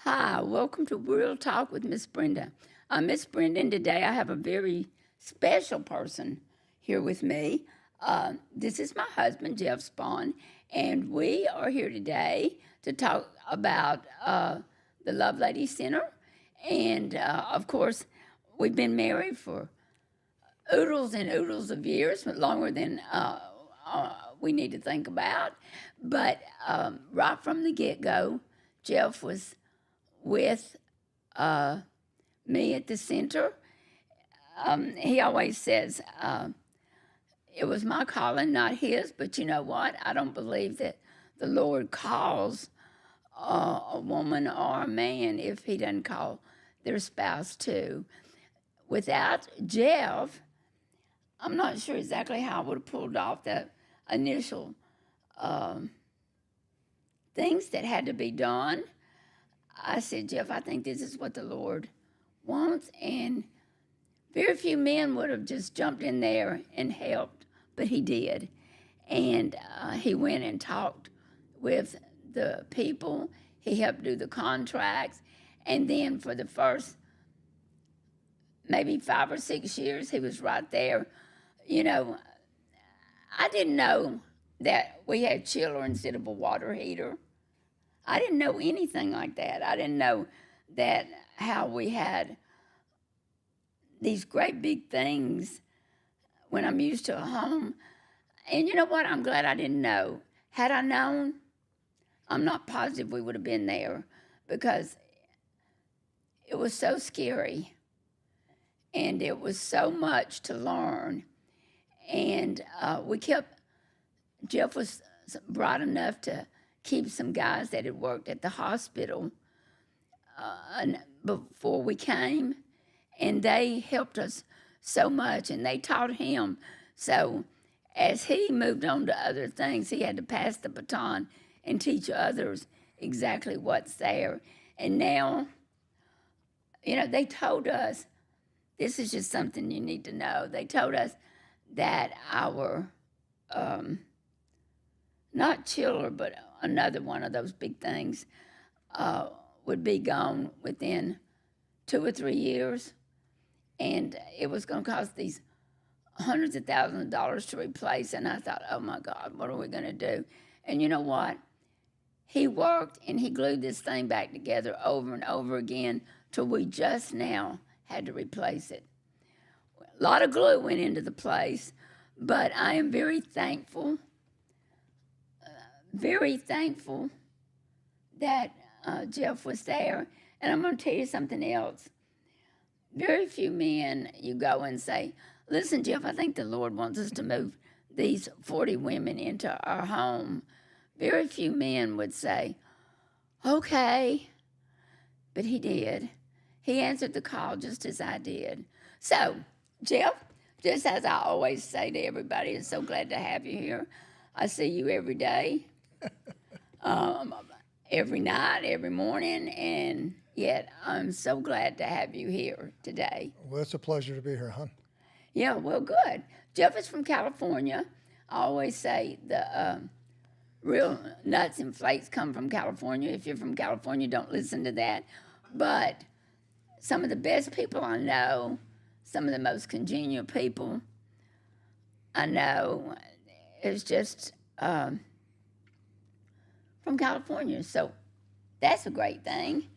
Hi, welcome to Real Talk with Miss Brenda. I'm Miss Brenda, and today I have a very special person here with me. This is my husband, Jeff Spahn, and we are here today to talk about the Love Lady Center. And of course, we've been married for oodles and oodles of years, longer than we need to think about. But right from the get go, Jeff was with me at the center. He always says it was my calling, not his. But you know what? I don't believe that the Lord calls a woman or a man if he doesn't call their spouse too. Without Jeff, I'm not sure exactly how I would have pulled off the initial things that had to be done. I said, Jeff, I think this is what the Lord wants. And very few men would have just jumped in there and helped, but he did. And he went and talked with the people. He helped do the contracts. And then for the first maybe 5 or 6 years, he was right there. You know, I didn't know that we had chiller instead of a water heater. I didn't know anything like that. I didn't know that how we had these great big things when I'm used to a home. And you know what? I'm glad I didn't know. Had I known, I'm not positive we would have been there because it was so scary and it was so much to learn. And Jeff was bright enough to keep some guys that had worked at the hospital before we came, and they helped us so much, and they taught him. So as he moved on to other things, he had to pass the baton and teach others exactly what's there. And now, you know, they told us, this is just something you need to know. They told us that our, not chiller, but another one of those big things would be gone within 2 or 3 years. And it was going to cost these hundreds of thousands of dollars to replace. And I thought, oh my God, what are we going to do? And you know what? He worked and he glued this thing back together over and over again till we just now had to replace it. A lot of glue went into the place, but I am very thankful that Jeff was there. And I'm going to tell you something else. Very few men, you go and say, listen, Jeff, I think the Lord wants us to move these 40 women into our home. Very few men would say, okay. But he did. He answered the call just as I did. So, Jeff, just as I always say to everybody, I'm so glad to have you here. I see you every day. Every night, every morning, and yet I'm so glad to have you here today. Well, it's a pleasure to be here, hon. Yeah, well, good. Jeff is from California. I always say the real nuts and flakes come from California. If you're from California, don't listen to that. But some of the best people I know, some of the most congenial people I know, is just from California. So that's a great thing.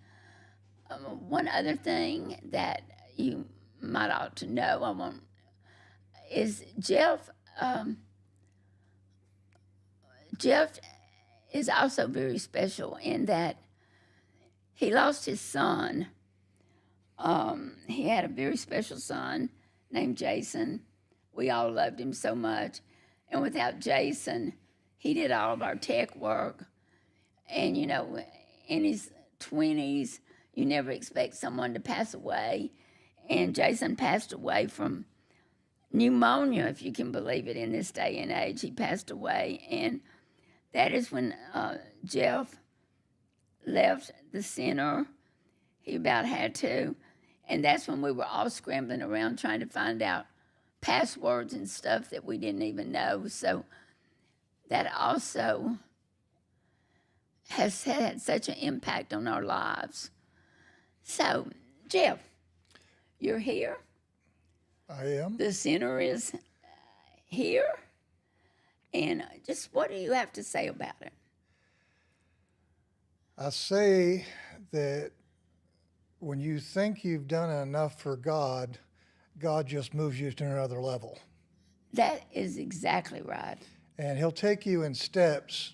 One other thing that you might ought to know is Jeff. Jeff is also very special in that he lost his son. He had a very special son named Jason. We all loved him so much. And without Jason, he did all of our tech work. And, you know, in his 20s, you never expect someone to pass away. And Jason passed away from pneumonia, if you can believe it, in this day and age. He passed away. And that is when Jeff left the center. He about had to. And that's when we were all scrambling around trying to find out passwords and stuff that we didn't even know. So that also has had such an impact on our lives. So, Jeff, you're here. I am. The center is here. And just what do you have to say about it? I say that when you think you've done enough for God, God just moves you to another level. That is exactly right. And He'll take you in steps.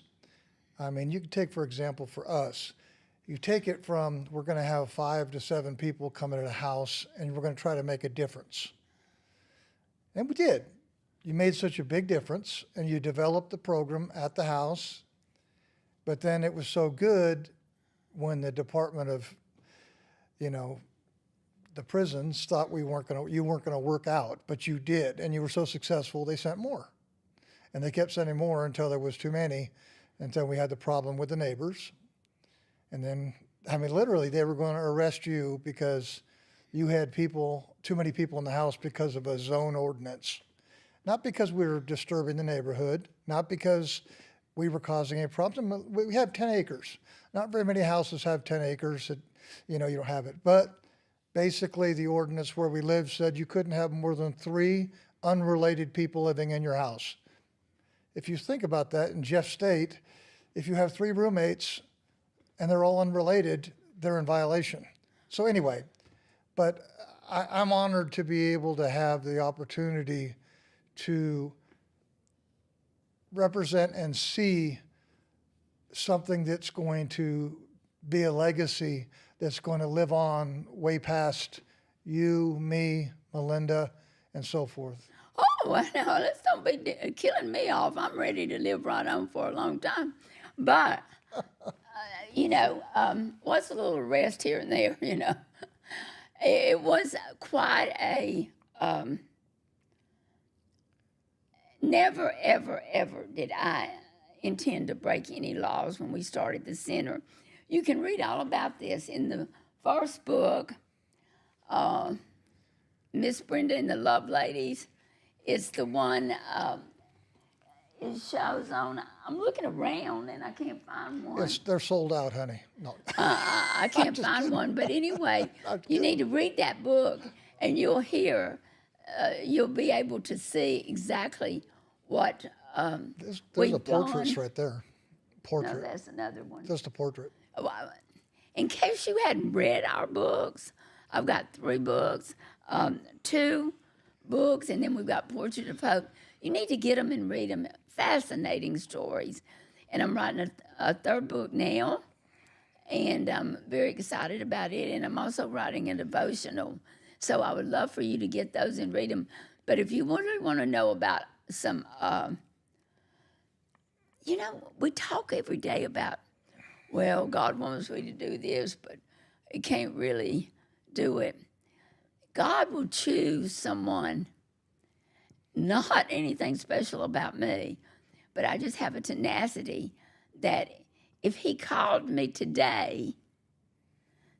I mean, you can take, for example, for us, you take it from we're going to have 5 to 7 people come into the house and we're going to try to make a difference. And we did. You made such a big difference and you developed the program at the house. But then it was so good when the Department of, the prisons thought you weren't going to work out, but you did. And you were so successful, they sent more. And they kept sending more until there was too many, until we had the problem with the neighbors. And then, literally, they were going to arrest you because you had too many people in the house because of a zone ordinance. Not because we were disturbing the neighborhood, not because we were causing any problems. We have 10 acres. Not very many houses have 10 acres that, you don't have it. But basically, the ordinance where we live said you couldn't have more than 3 unrelated people living in your house. If you think about that in Jeff State, if you have 3 roommates and they're all unrelated, they're in violation. So anyway, but I'm honored to be able to have the opportunity to represent and see something that's going to be a legacy that's going to live on way past you, me, Melinda, and so forth. Oh, well, now, let's don't be killing me off. I'm ready to live right on for a long time. But, what's a little rest here and there, It was quite a, never, ever, ever did I intend to break any laws when we started the center. You can read all about this in the first book, Miss Brenda and the Love Ladies. It's the one it shows on. I'm looking around and I can't find one. They're sold out, honey. No. I can't find one. But anyway, you need to read that book and you'll you'll be able to see exactly what There's we've the portraits done. right there. No, Portrait. that's another one. That's the portrait. Well, in case you hadn't read our books, I've got 3 books, 2 books, and then we've got Portrait of Hope. You need to get them and read them. Fascinating stories. And I'm writing a 3rd book now, and I'm very excited about it. And I'm also writing a devotional. So I would love for you to get those and read them. But if you really want to know about some, we talk every day about, well, God wants me to do this, but He can't really do it. God will choose someone, not anything special about me, but I just have a tenacity that if He called me today,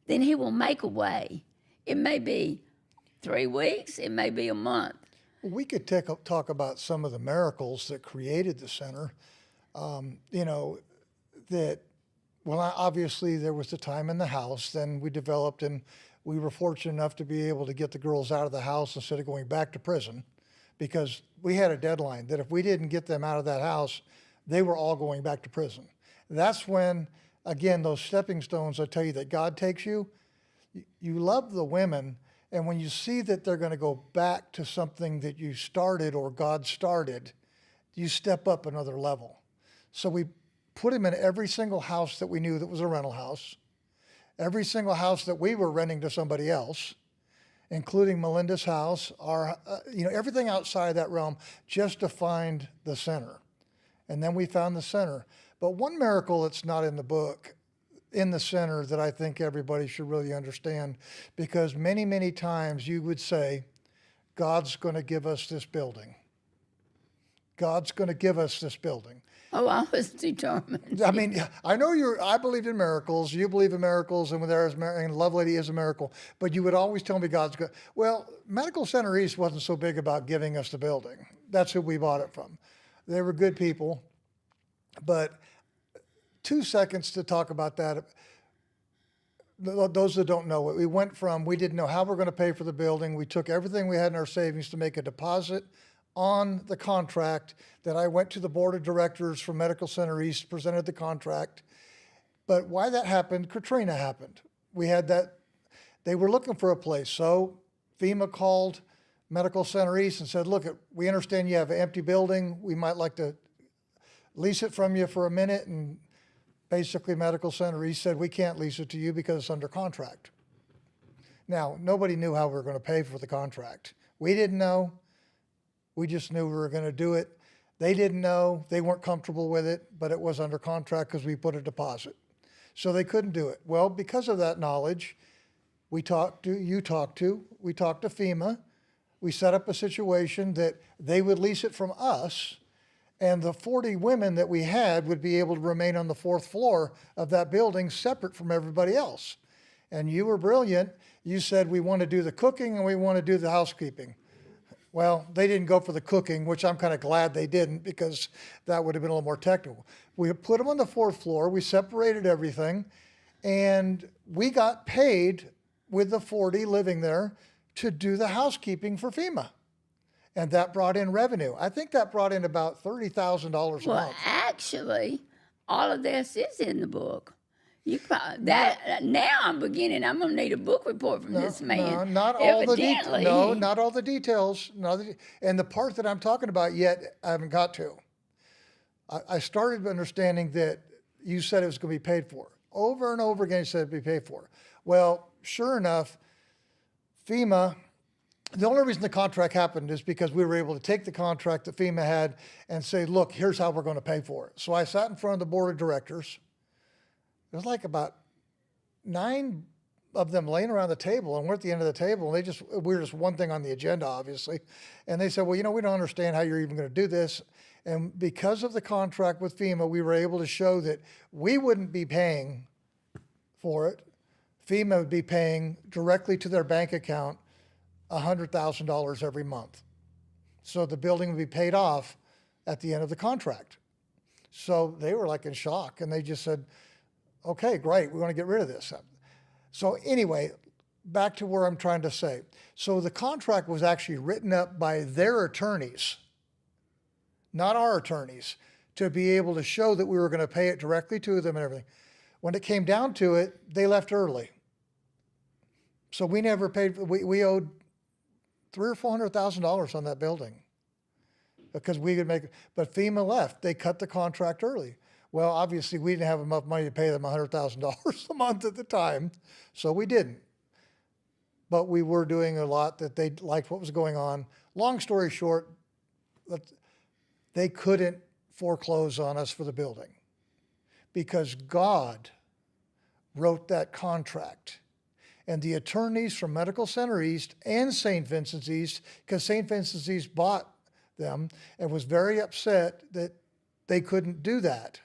then He will make a way. It may be 3 weeks, it may be a month. We could talk about some of the miracles that created the center. Obviously there was the time in the house, then we developed, and we were fortunate enough to be able to get the girls out of the house instead of going back to prison, because we had a deadline that if we didn't get them out of that house, they were all going back to prison. That's when, again, those stepping stones, I tell you, that God takes you. You love the women, and when you see that they're going to go back to something that you started or God started, you step up another level. So we put them in every single house that we knew that was a rental house, every single house that we were renting to somebody else, including Melinda's house, everything outside of that realm, just to find the center. And then we found the center. But one miracle that's not in the book, in the center, that I think everybody should really understand, because many, many times you would say, God's going to give us this building. God's going to give us this building. Oh, I was determined. I mean, I know I believe in miracles. You believe in miracles, and and Love Lady is a miracle. But you would always tell me God's good. Well, Medical Center East wasn't so big about giving us the building. That's who we bought it from. They were good people. But 2 seconds to talk about that. those that don't know it, we went from, we didn't know how we're going to pay for the building. We took everything we had in our savings to make a deposit on the contract. That I went to the board of directors for Medical Center East, presented the contract. But why that happened, Katrina happened. We had that, they were looking for a place. So FEMA called Medical Center East and said, look, we understand you have an empty building. We might like to lease it from you for a minute. And basically Medical Center East said, we can't lease it to you because it's under contract. Now, nobody knew how we were going to pay for the contract. We didn't know. We just knew we were going to do it. They didn't know. They weren't comfortable with it, but it was under contract because we put a deposit. So they couldn't do it. Well, because of that knowledge, we talked to FEMA. We set up a situation that they would lease it from us, and the 40 women that we had would be able to remain on the 4th floor of that building separate from everybody else. And you were brilliant. You said, we want to do the cooking and we want to do the housekeeping. Well, they didn't go for the cooking, which I'm kind of glad they didn't, because that would have been a little more technical. We put them on the 4th floor, we separated everything, and we got paid with the 40 living there to do the housekeeping for FEMA. And that brought in revenue. I think that brought in about $30,000 a Well, month. actually, all of this is in the book. You probably, that now I'm going to need a book report from this man. No, not all the details. Evidently, No, not all the details. And the part that I'm talking about yet, I haven't got to. I started understanding that you said it was going to be paid for. Over and over again, you said it would be paid for. Well, sure enough, FEMA, the only reason the contract happened is because we were able to take the contract that FEMA had and say, look, here's how we're going to pay for it. So I sat in front of the board of directors. It was like about 9 of them laying around the table, and we're at the end of the table, and we were just one thing on the agenda, obviously. And they said, well, we don't understand how you're even going to do this. And because of the contract with FEMA, we were able to show that we wouldn't be paying for it. FEMA would be paying directly to their bank account $100,000 every month. So the building would be paid off at the end of the contract. So they were like in shock, and they just said, okay, great, we want to get rid of this. So anyway, back to where I'm trying to say. So the contract was actually written up by their attorneys, not our attorneys, to be able to show that we were going to pay it directly to them and everything. When it came down to it, they left early. So we never paid, we owed $300,000 or $400,000 on that building because we could make, but FEMA left. They cut the contract early. Well, obviously we didn't have enough money to pay them $100,000 a month at the time, so we didn't. But we were doing a lot that they liked what was going on. Long story short, they couldn't foreclose on us for the building because God wrote that contract. And the attorneys from Medical Center East and St. Vincent's East, because St. Vincent's East bought them and was very upset that they couldn't do that.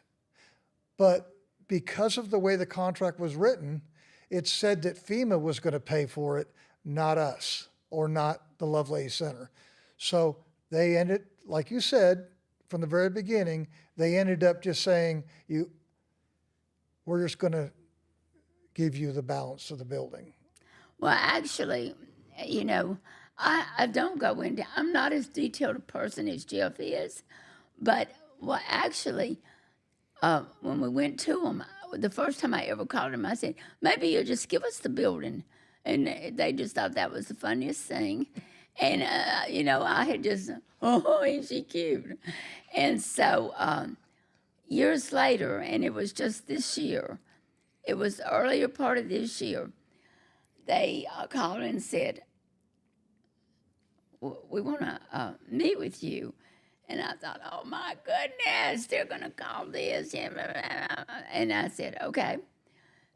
But because of the way the contract was written, it said that FEMA was going to pay for it, not us, or not the Lovelady Center. So they ended, like you said, from the very beginning, they ended up just saying, we're just going to give you the balance of the building. Well, actually, I don't go into, I'm not as detailed a person as Jeff is, but actually, when we went to them, the first time I ever called them, I said, maybe you'll just give us the building. And they just thought that was the funniest thing. And, I had just, oh, ain't she cute? And so years later, and it was just this year, it was the earlier part of this year, they called and said, we want to meet with you. And I thought, oh, my goodness, they're going to call this. And I said, okay.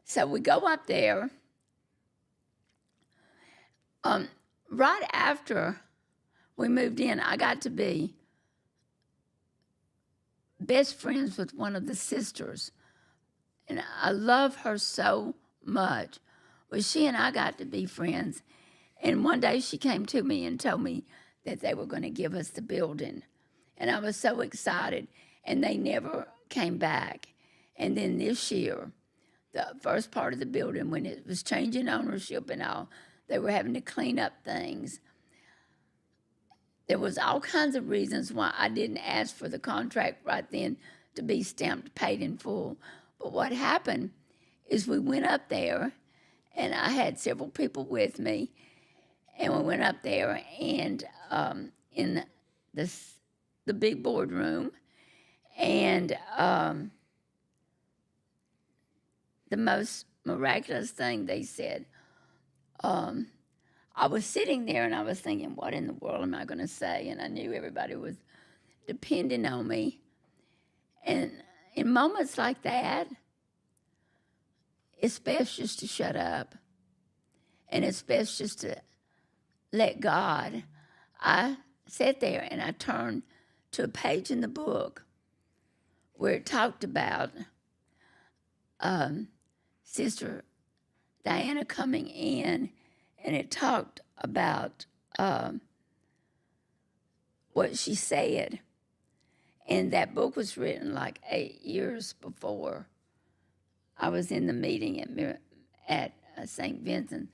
So we go up there. Right after we moved in, I got to be best friends with one of the sisters. And I love her so much. Well, she and I got to be friends. And one day she came to me and told me that they were going to give us the building. And I was so excited. And they never came back. And then this year, the first part of the building, when it was changing ownership and all, they were having to clean up things. There was all kinds of reasons why I didn't ask for the contract right then to be stamped paid in full. But what happened is we went up there, and I had several people with me, and we went up there and in the big boardroom, and the most miraculous thing they said, I was sitting there and I was thinking, what in the world am I going to say? And I knew everybody was depending on me. And in moments like that, it's best just to shut up. And it's best just to let God. I sat there and I turned to a page in the book where it talked about Sister Diana coming in, and it talked about what she said. And that book was written like 8 years before I was in the meeting at St. Vincent,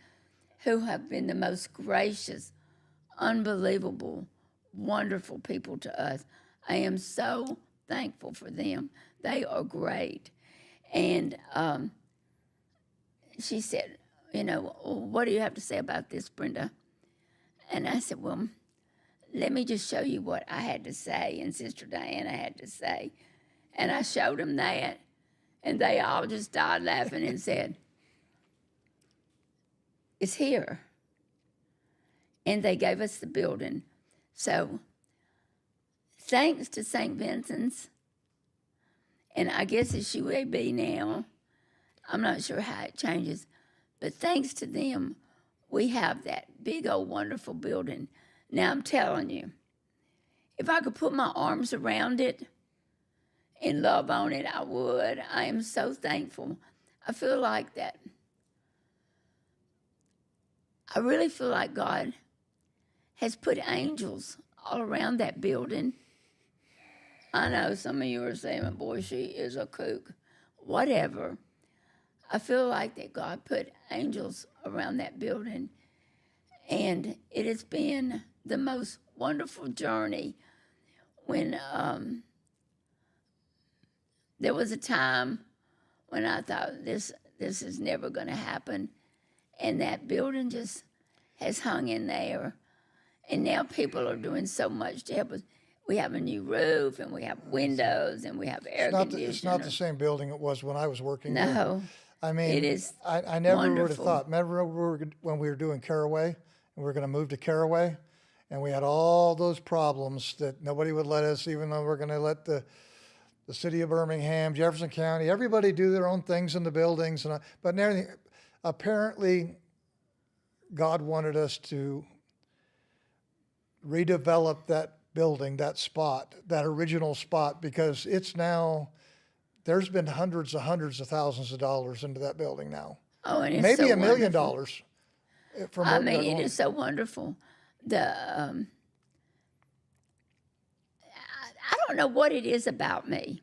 who have been the most gracious, unbelievable, wonderful people to us. I am so thankful for them. They are great. And she said, what do you have to say about this, Brenda? And I said, well, let me just show you what I had to say and Sister Diana had to say. And I showed them that, and they all just died laughing and said, it's here. And they gave us the building. So thanks to St. Vincent's, and I guess it's UAB now, I'm not sure how it changes, but thanks to them, we have that big old wonderful building. Now I'm telling you, if I could put my arms around it and love on it, I would. I am so thankful. I feel like that. I really feel like God has put angels all around that building. I know some of you are saying, boy, she is a kook. Whatever. I feel like that God put angels around that building, and it has been the most wonderful journey. When there was a time when I thought this is never going to happen, and that building just has hung in there, and now people are doing so much to help us. We have a new roof, and we have windows, and we have air conditioning. It's not the same building it was when I was working there. No. I mean, it is I never would have wonderful. thought. Remember when we were doing Caraway, and we were going to move to Caraway, and we had all those problems that nobody would let us, even though we're going to let the city of Birmingham, Jefferson County, everybody do their own things in the buildings. But everything, apparently, God wanted us to redevelop that building, that spot, that original spot, because it's now, there's been hundreds of thousands of dollars into that building now. Oh, and it's Maybe so $1 million wonderful. from I what mean, they're it going. is so wonderful. I don't know what it is about me,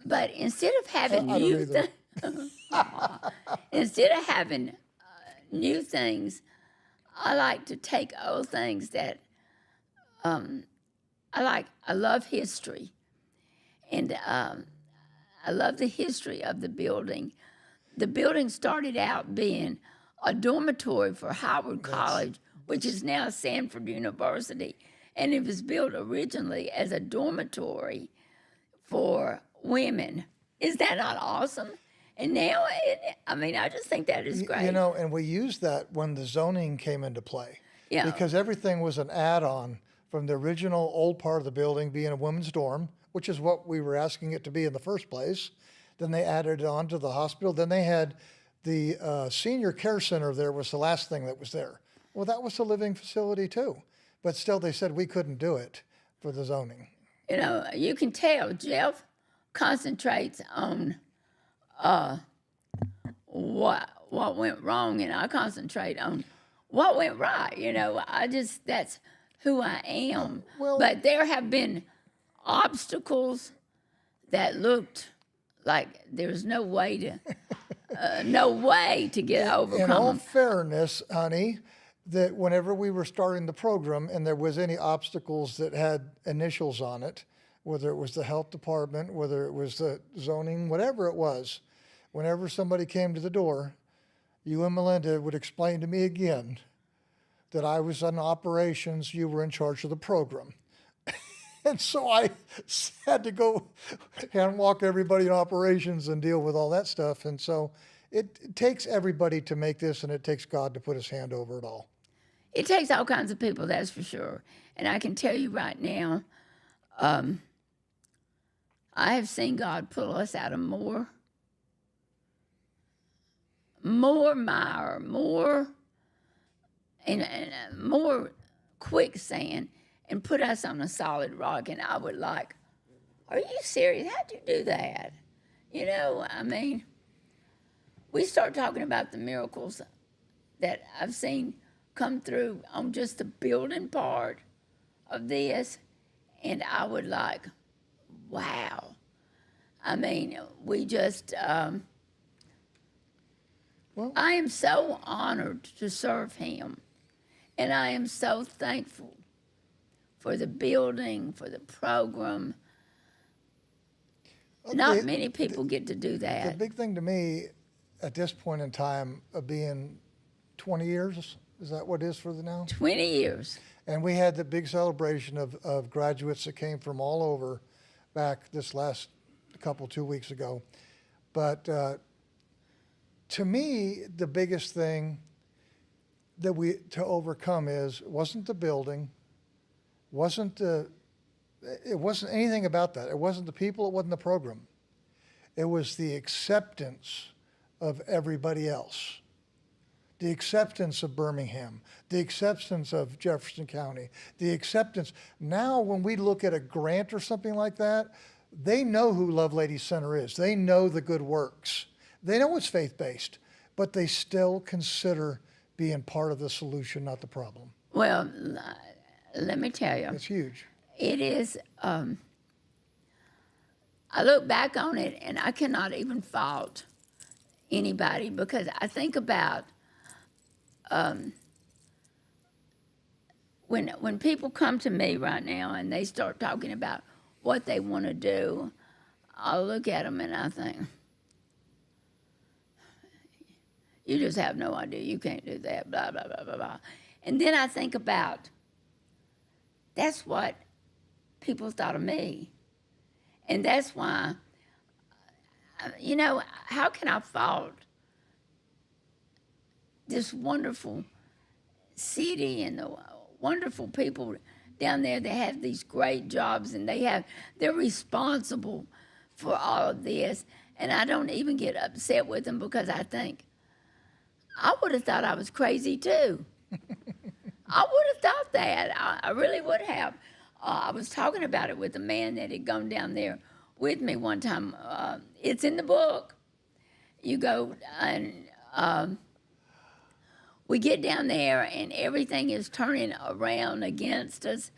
but instead of having I don't new either. instead of having new things, I like to take old things that I love history, and I love the history of the building. The building started out being a dormitory for Howard College, which is now Sanford University. And it was built originally as a dormitory for women. Is that not awesome? And now, I just think that is great. And we used that when the zoning came into play. Yeah. Because everything was an add-on from the original old part of the building being a women's dorm, which is what we were asking it to be in the first place. Then they added it on to the hospital. Then they had the senior care center there was the last thing that was there. Well, that was a living facility too. But still, they said we couldn't do it for the zoning. You can tell Jeff concentrates on what went wrong, and I concentrate on what went right. That's who I am. Well- But there have been obstacles that looked like there's no way to overcome In all them. fairness, honey, that whenever we were starting the program and there was any obstacles that had initials on it, whether it was the health department, whether it was the zoning, whatever it was, whenever somebody came to the door, you and Melinda would explain to me again that I was on operations, you were in charge of the program. And so I had to go and walk everybody in operations and deal with all that stuff. And so it takes everybody to make this, and it takes God to put his hand over it all. It takes all kinds of people, that's for sure. And I can tell you right now, I have seen God pull us out of more mire, more quicksand, and put us on a solid rock. And I would like, are you serious? How'd you do that? I mean, we start talking about the miracles that I've seen come through on just the building part of this, and I would like, wow. I mean, we just, Well, I am so honored to serve him, and I am so thankful for the building, for the program. Not many people get to do the that. big thing to me at this point in time of being 20 years, is that what it is for the now? 20 years. And we had the big celebration of graduates that came from all over back this last 2 weeks ago. But to me, the biggest thing that we to overcome wasn't the building, it wasn't anything about that. It wasn't the people, it wasn't the program. It was the acceptance of everybody else. The acceptance of Birmingham, the acceptance of Jefferson County, the acceptance. Now when we look at a grant or something like that, they know who Love Lady Center is. They know the good works. They know it's faith-based, but they still consider being part of the solution, not the problem. Well, let me tell you, It's huge. it is, I look back on it and I cannot even fault anybody, because I think about when people come to me right now and they start talking about what they want to do, I'll look at them and I think, you just have no idea. You can't do that, blah, blah, blah, blah, blah. And then I think about, that's what people thought of me. And that's why, how can I fault this wonderful city and the wonderful people down there that have these great jobs, and they're responsible for all of this. And I don't even get upset with them, because I think, I would have thought I was crazy too. I would have thought that. I really would have. I was talking about it with a man that had gone down there with me one time. It's in the book. You go and we get down there and everything is turning around against us.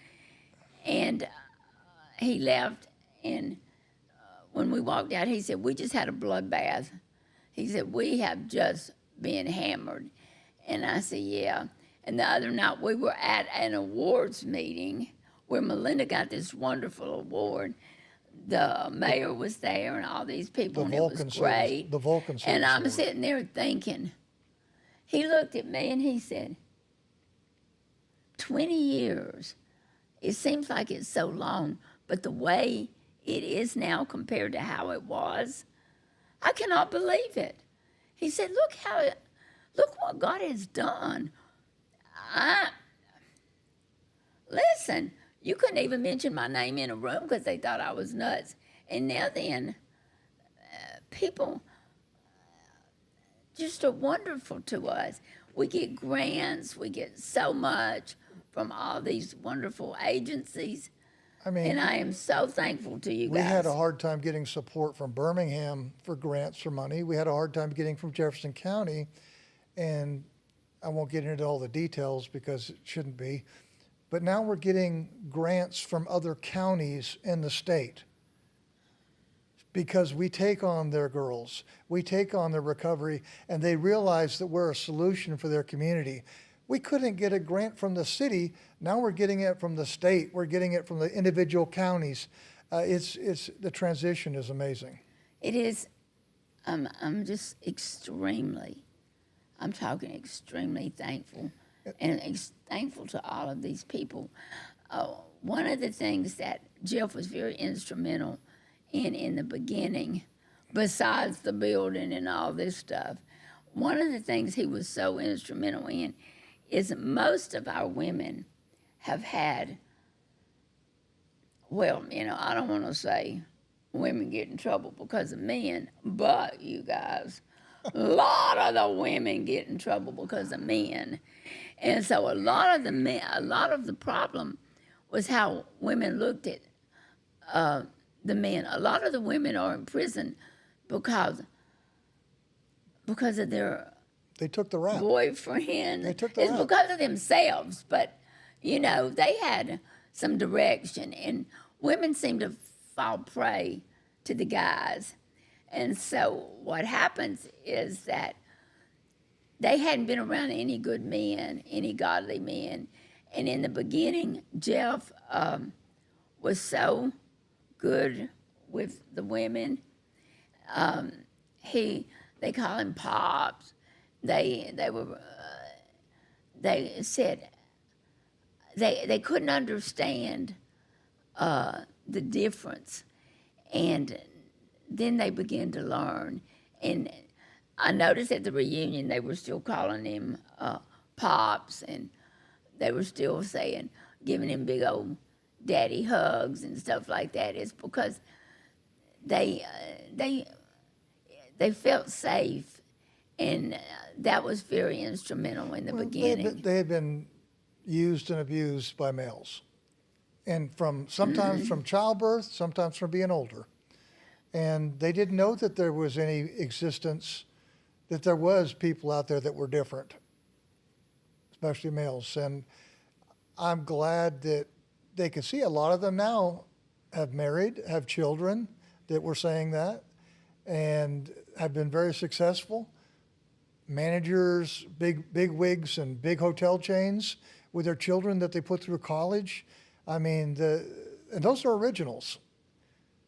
And he left, and when we walked out, he said, we just had a bloodbath. He said, we have just been hammered. And I said, yeah. And the other night we were at an awards meeting where Melinda got this wonderful award. The mayor was there and all these people, and it was great. The Vulcan Service And I'm Award. sitting there thinking, he looked at me and he said, 20 years. It seems like it's so long, but the way it is now compared to how it was, I cannot believe it. He said, look what God has done. Listen, you couldn't even mention my name in a room because they thought I was nuts. And now then, people just are wonderful to us. We get grants, we get so much from all these wonderful agencies. I mean, And I am so thankful to you guys. we had a hard time getting support from Birmingham for grants for money. We had a hard time getting from Jefferson County, and I won't get into all the details because it shouldn't be. But now we're getting grants from other counties in the state because we take on their girls, we take on their recovery, and they realize that we're a solution for their community. We couldn't get a grant from the city. Now we're getting it from the state. We're getting it from the individual counties. It's the transition is amazing. It is. I'm just I'm talking extremely thankful, and thankful to all of these people. One of the things that Jeff was very instrumental in the beginning, besides the building and all this stuff, one of the things he was so instrumental in is most of our women have had, well, I don't want to say women get in trouble because of men, but you guys, a lot of the women get in trouble because of men. And so a lot of the problem was how women looked at the men. A lot of the women are in prison because of their They took the rap. boyfriend. They took the It's rap. because of themselves, but they had some direction, and women seem to fall prey to the guys. And so what happens is that they hadn't been around any good men, any godly men. And in the beginning, Jeff was so good with the women. They call him Pops. They said they couldn't understand the difference, and then they began to learn. And I noticed at the reunion they were still calling him Pops, and they were still giving him big old daddy hugs and stuff like that. It's because they felt safe, and that was very instrumental in the beginning. They had been used and abused by males, and sometimes from childbirth, sometimes from being older, and they didn't know that there was any existence, that there was people out there that were different, especially males. And I'm glad that they can see a lot of them now have married, have children that were saying that, and have been very successful. Managers, big wigs and big hotel chains with their children that they put through college. I mean, and those are originals.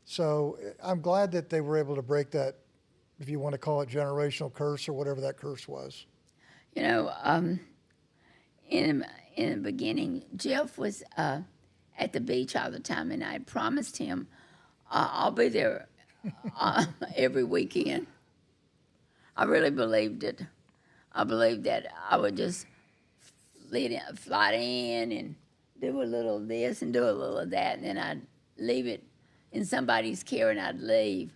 So I'm glad that they were able to break that, if you want to call it generational curse or whatever that curse was. In the beginning, Jeff was at the beach all the time, and I had promised him I'll be there every weekend. I really believed it. I believed that I would just fly in and do a little of this and do a little of that, and then I'd leave it in somebody's care and I'd leave.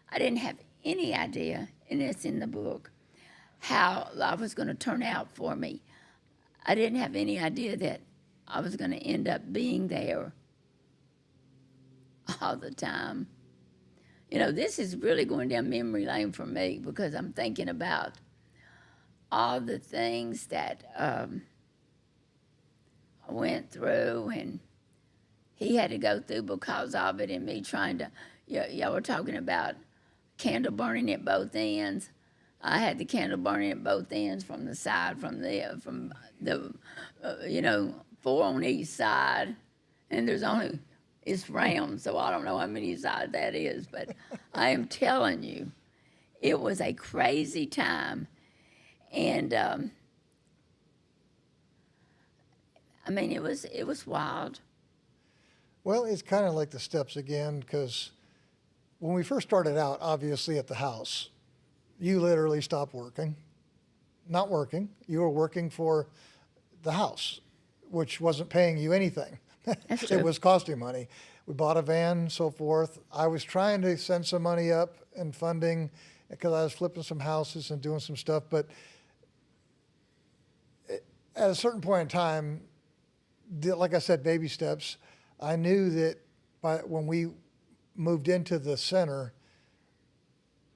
I didn't have any idea, and it's in the book, how life was going to turn out for me. I didn't have any idea that I was going to end up being there all the time. This is really going down memory lane for me, because I'm thinking about all the things that I went through, and he had to go through because of it, and me trying to, y'all were talking about candle burning at both ends. I had the candle burning at both ends from the side, from the 4 on each side, and it's round, so I don't know how many sides that is, but I am telling you, it was a crazy time. And it was wild. Well, it's kind of like the steps again, because when we first started out, obviously at the house, you literally stopped working. Not working. You were working for the house, which wasn't paying you anything. That's true. It was costing money. We bought a van and so forth. I was trying to send some money up and funding because I was flipping some houses and doing some stuff. But at a certain point in time, like I said, baby steps, I knew that when we moved into the center,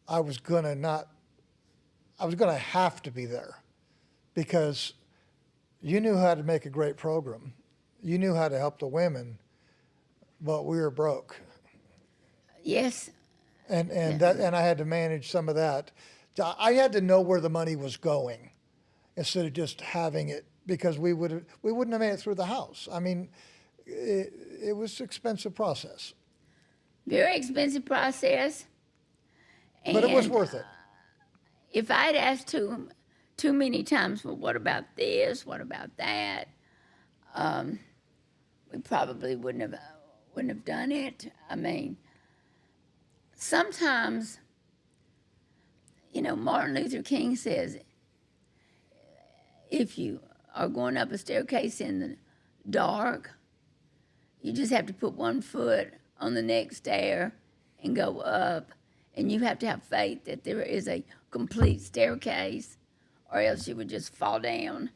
I was going to have to be there, because you knew how to make a great program. You knew how to help the women, but we were broke. Yes. and I had to manage some of that. I had to know where the money was going instead of just having it, because we wouldn't have made it through the house. I mean, it was an expensive process, Very expensive process. but it was And worth it. if I'd asked too many times, well, what about this? What about that? We probably wouldn't have done it. I mean, sometimes, Martin Luther King says, if you are going up a staircase in the dark, you just have to put one foot on the next stair and go up, and you have to have faith that there is a complete staircase, or else you would just fall down.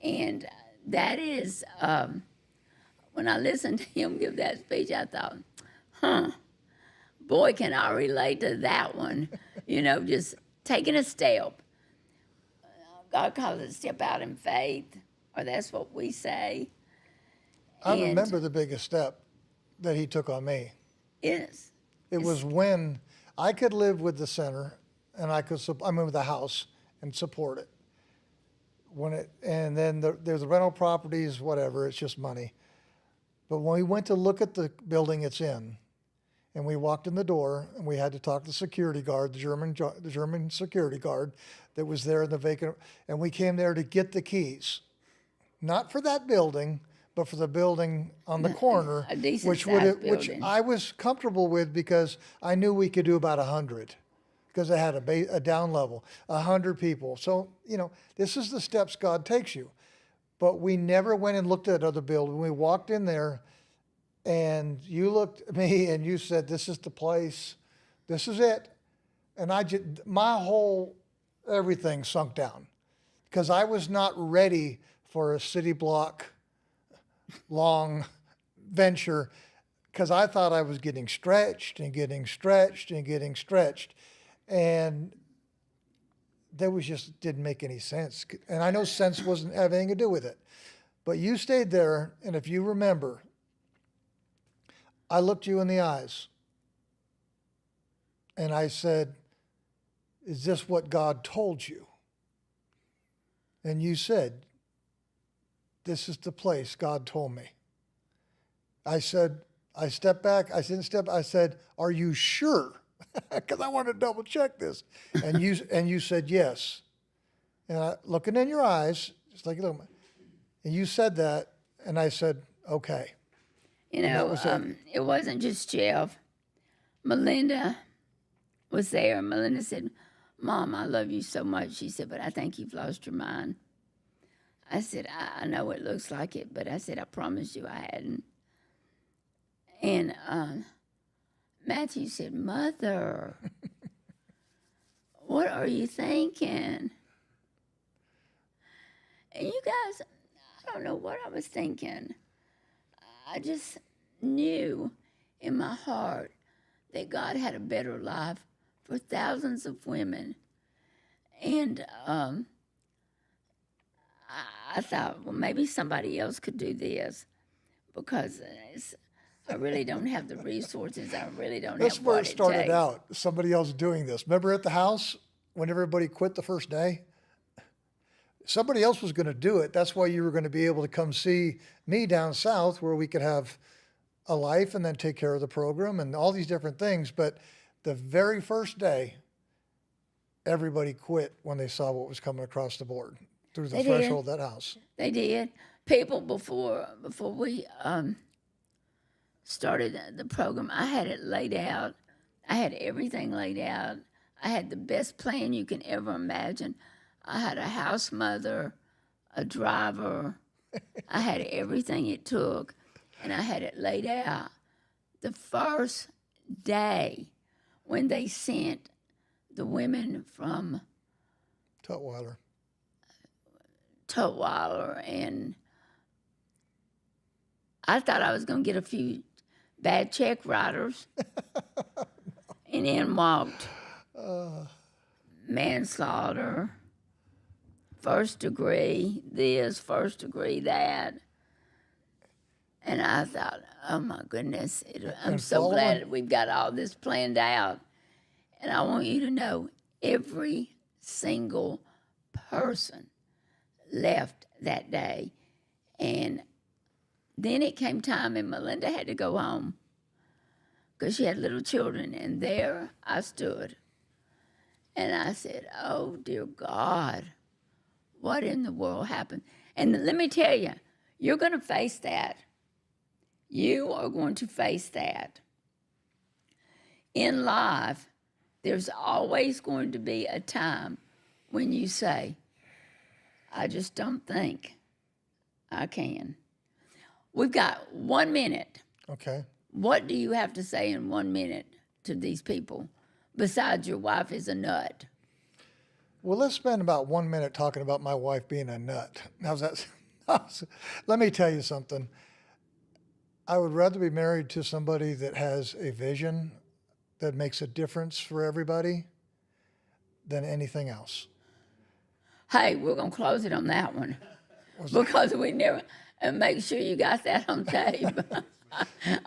And that is, when I listened to him give that speech, I thought, boy, can I relate to that one. Just taking a step. God calls it step out in faith, or that's what we say. I remember the biggest step that he took on me. Yes. It was when I could live with the center, and with the house and support it. And then there's the rental properties, whatever. It's just money. But when we went to look at the building it's in, and we walked in the door, and we had to talk to the security guard, the German security guard that was there in the vacant, and we came there to get the keys, not for that building, but for the building on the corner, A decent which sized which building. I was comfortable with, because I knew we could do about 100, because I had a down level, 100 people. So this is the steps God takes you. But we never went and looked at other buildings. We walked in there, and you looked at me and you said, "This is the place. This is it." And my whole everything sunk down, because I was not ready for a city block long venture, because I thought I was getting stretched and getting stretched and getting stretched. And that just didn't make any sense. And I know sense wasn't have anything to do with it. But you stayed there, and if you remember, I looked you in the eyes and I said, "Is this what God told you?" And you said, "This is the place God told me." I said, I stepped back. I said, "Are you sure?" Because I wanted to double check this. And you said yes. And looking in your eyes, just like a little, and you said that, and I said, "Okay." That was it. It wasn't just Jeff. Melinda was there. Melinda said, "Mom, I love you so much." She said, "But I think you've lost your mind." I said, I know it looks like it, but I said, "I promised you I hadn't." And Matthew said, "Mother, what are you thinking?" And you guys, I don't know what I was thinking. I just knew in my heart that God had a better life for thousands of women. And I thought, well, maybe somebody else could do this, because I really don't have the resources. I really don't That's have where what it started takes. out. Somebody else doing this. Remember at the house when everybody quit the first day? Somebody else was going to do it. That's why you were going to be able to come see me down south, where we could have a life and then take care of the program and all these different things. But the very first day, everybody quit when they saw what was coming across the board through the They did. threshold of that house. They did. People before we started the program, I had it laid out. I had everything laid out. I had the best plan you can ever imagine. I had a house mother, a driver. I had everything it took, and I had it laid out. The first day when they sent the women from Tutwiler. Tutwiler, and I thought I was going to get a few bad check writers, and in walked manslaughter, first degree this, first degree that. And I thought, oh my goodness, I'm And so following- glad we've got all this planned out. And I want you to know every single person left that day. And then it came time, and Melinda had to go home because she had little children. And there I stood. And I said, oh, dear God, what in the world happened? And let me tell you, you're going to face that. You are going to face that. In life, there's always going to be a time when you say, I just don't think I can. We've got 1 minute. Okay. What do you have to say in 1 minute to these people besides your wife is a nut? Well, let's spend about 1 minute talking about my wife being a nut. How's that? Let me tell you something. I would rather be married to somebody that has a vision that makes a difference for everybody than anything else. Hey, we're going to close it on that one because we never, and make sure you got that on tape.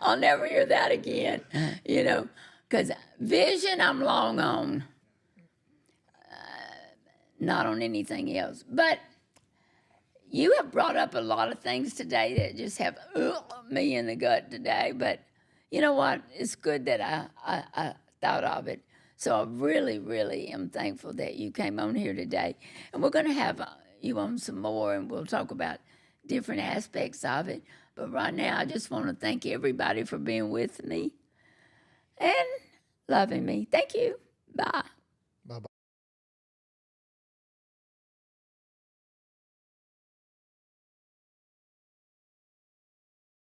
I'll never hear that again, you know, because vision I'm long on, not on anything else. But you have brought up a lot of things today that just have me in the gut today. But you know what? It's good that I thought of it. So I really, really am thankful that you came on here today. And we're going to have you on some more, and we'll talk about different aspects of it. But right now, I just want to thank everybody for being with me and loving me. Thank you. Bye.